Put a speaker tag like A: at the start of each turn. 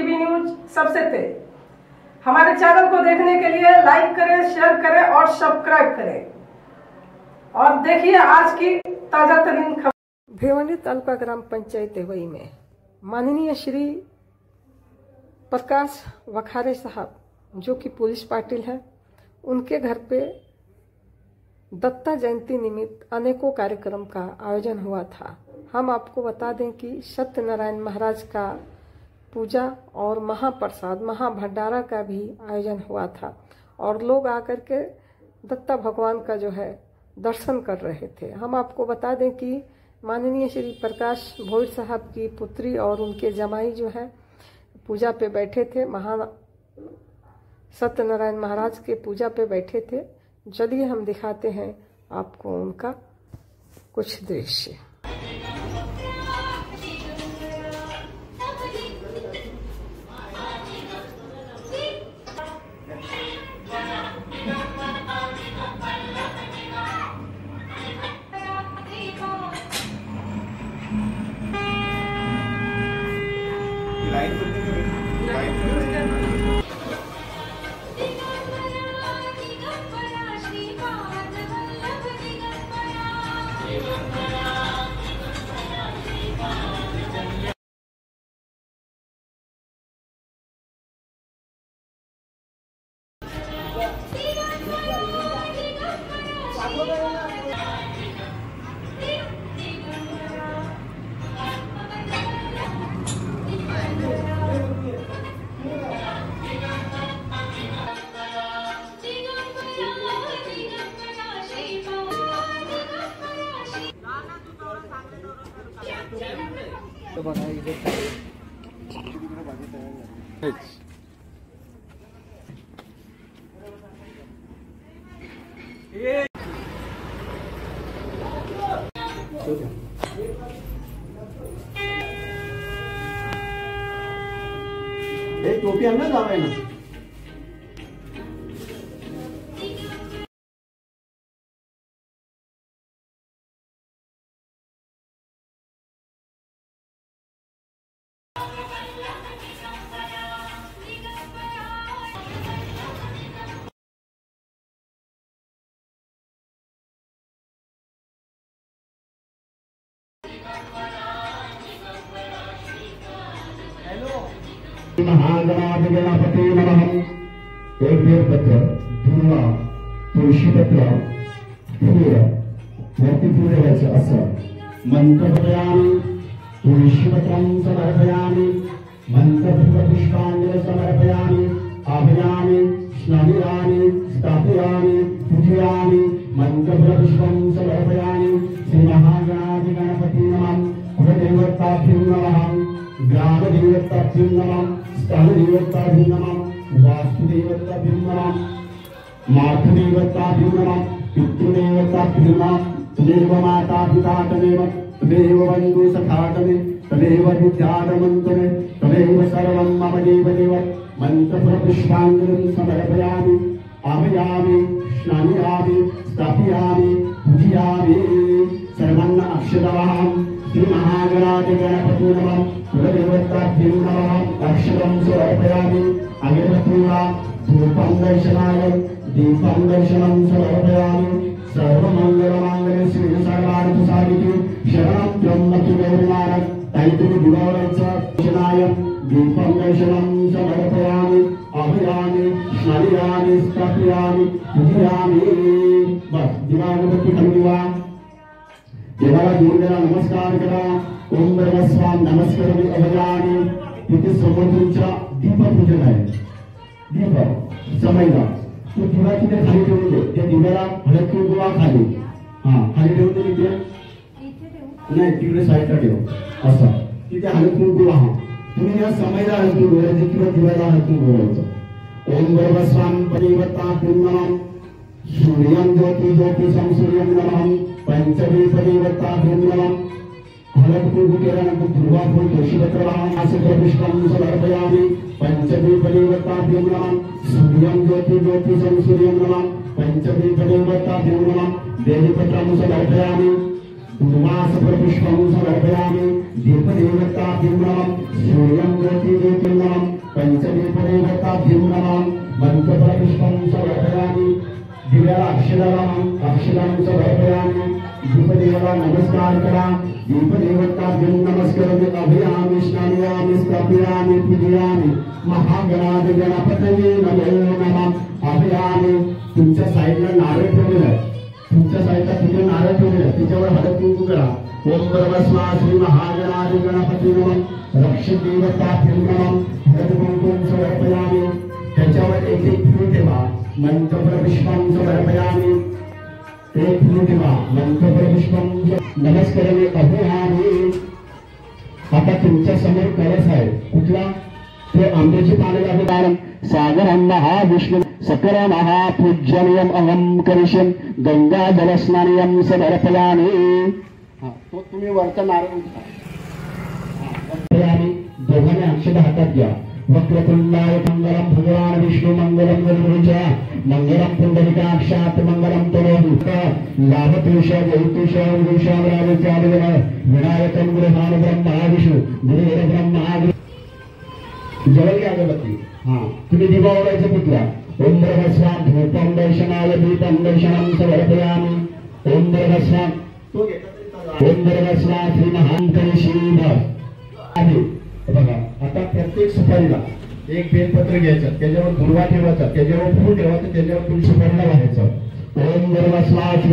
A: TV news सबसे तेज। हमारे channel को देखने के लिए लाइक करें, शेयर करें और सब्सक्राइब करें और देखिए आज की ताजा तरीन खबर। भिवंडी तालुका ग्राम पंचायत देवई में माननीय श्री प्रकाश वखारे साहब जो कि पुलिस पाटिल है, उनके घर पे दत्ता जयंती निमित्त अनेकों कार्यक्रम का आयोजन हुआ था। हम आपको बता दें कि सत्यनारायण महाराज का पूजा और महाप्रसाद महाभंडारा का भी आयोजन हुआ था और लोग आकर के दत्ता भगवान का जो है दर्शन कर रहे थे। हम आपको बता दें कि माननीय श्री प्रकाश भोईर साहब की पुत्री और उनके जमाई जो है पूजा पे बैठे थे, सत्यनारायण महाराज के पूजा पे बैठे थे। चलिए हम दिखाते हैं आपको उनका कुछ दृश्य। तो बनाइए
B: टोपी आणलं जावं ना। महागणाधिगणपति नमः। एक बेलपत्र, दुर्वा, तुळशी पत्र, फूल वरती फुलाचं असं मंत्र पठयामि, तुळशी पत्रं समर्पयामि, मंत्र पुष्पांजलि समर्पयामि, आह्वयामि, स्नानयामि, स्थापयामि, पूजयामि, मंत्र पुष्पं समर्पयामि। श्री महागणाधिगणपति नमः। कुलदेवताभ्यो नमः, ग्रामदेवताभ्यो नमः, स्थलदेवताभ्यो नमः, वास्तुदेवताभ्यो नमः, मातृदेवताभ्यो नमः, पितृदेवताभ्यो नमः। तदेव माता पिता तदेव, तदेव बन्धु सखा तदेव विद्याधमन्तरे, तदेव सर्वं मम देवदेव। मंत्र पुष्पांजलिं समर्पयामि, आह्वयामि, स्नानयामि, स्थापयामि, पूजयामि। सर्वन्न अक्षरवाहं श्री महागणाधिगणपति नमः। कुलदेवताभ्यो नमः। अक्षरं समर्पयामि, अगरबत्तीया धूपं दर्शनाय दीपं दर्शनं समर्पयामि। सर्वमंगलमांगल्ये शिवे सर्वार्थसाधिके शरणं त्र्यंबके गौरी नारायणी तैत्तिरी दिवाळीचं दर्शनाय दीपं दर्शनं समर्पयामि, आह्वयामि, स्नानयामि, स्थापयामि, पूजयामि। बस दिवागबत्ती खाली दिवा देवाला देवाला नमस्कार करा। ओम ब्रह्मस्वाम नमस्कारमी अभयामी। तिथे समोर तुमच्या दीपपूजन आहे। दीप समयला तो दिवा तिथे खाली ठेवून दे। त्या दिव्याला हळद कुंकू खाली खाली ठेवून दे। तिथे नाही, तिकडे साईडला ठेव असं। तिथे हळद कुंकू तुम्ही या समयला हळद कुंकू बोलायचं किंवा दिव्याला हळद कुंकू बोलायचं। ओम ब्रह्मस्वाम परिवर्ता नमः। सूर्यं ज्योति ज्योति सूर्यं नमः। पंचमी परिवर्ताभ्यो नमः। हळद कुंकू केल्यानंतर दुर्वा फूल तुळशीपत्र वाहनासह पुष्पं समर्पयामि। पंचमी परिवर्ताभ्यो नमः। सूर्यं ज्योति ज्योति सूर्यं नमः। पंचमी परिवर्ताभ्यो नमः। बेलपत्रं समर्पयामि, दुर्वासः पुष्पं समर्पयामि। दीपदेवताभ्यो नमः। सूर्यं ज्योति ज्योति नमः। पंचदीपदेवताभ्यं नमः मंत्रपुष्पं समर्पयामि दिव्याला अक्षरां समर्पयामि दीपदेवाला नमस्कार करा दीपदेवताभ्यं नमस्करोमि अभयामि स्नापयामि स्थापयामि पूजयामि महागणाधिपती गणपतये नमो नमः अभयामि तुमच्या साईडला नारळ ठेवलेला आहे तुमच्या साईडला तिथे नारळ ठेवलेला आहे त्याच्यावर हळद कुंकू करा ओम परमस्वा श्री महागणाधिपती गणपती नमः रक्षदेवताभ्यं नमः हळद कुंकू समर्पयामि त्याच्यावर एक फूल ठेवा मंत्रपुष्पं समर्पयामि एक फूल ठेवा मंत्रपुष्पं नमस्काराने अभयामि आता तुमच्या समोर कलश आहे कुठला ते आंब्याची पाने लागेल सागरं महाविष्णु सकल महापूज्यनियम अहं करिष्यं गंगा जलस्नानियं समर्पयामि तो तुम्ही वरचा नारळ दोघांनी अक्षता हातात घ्या वक्रतुंडाय मंगलम भगवान विष्णु मंगलम गरुडध्वजा मंगलम पुंडरीकाक्षात् मंगलम तनोः लाभतुष जयतुष वृषावरावचार्य विनायकं गृहान ब्रह्मा विष्णु गुरुदेव ब्रह्मा जवळ घ्या अगरबत्ती तुम्ही दिवा ओढायचं कुठला ओम ब्रह्मस्वाम धूपं दर्शनाय दीपं दर्शनं समर्पयामि ओम ब्रह्मस्वाम ओम ब्रह्मस्वाम श्री महांकरिषीभ आहे बघा आता प्रत्येक सुपारीला एक बेलपत्र घ्यायचं त्याच्यावर दुर्वा ठेवायचा त्याच्यावर फूल ठेवायचं त्याच्यावर फूल सुपारीला घालायचं ओम ब्रह्मस्वाम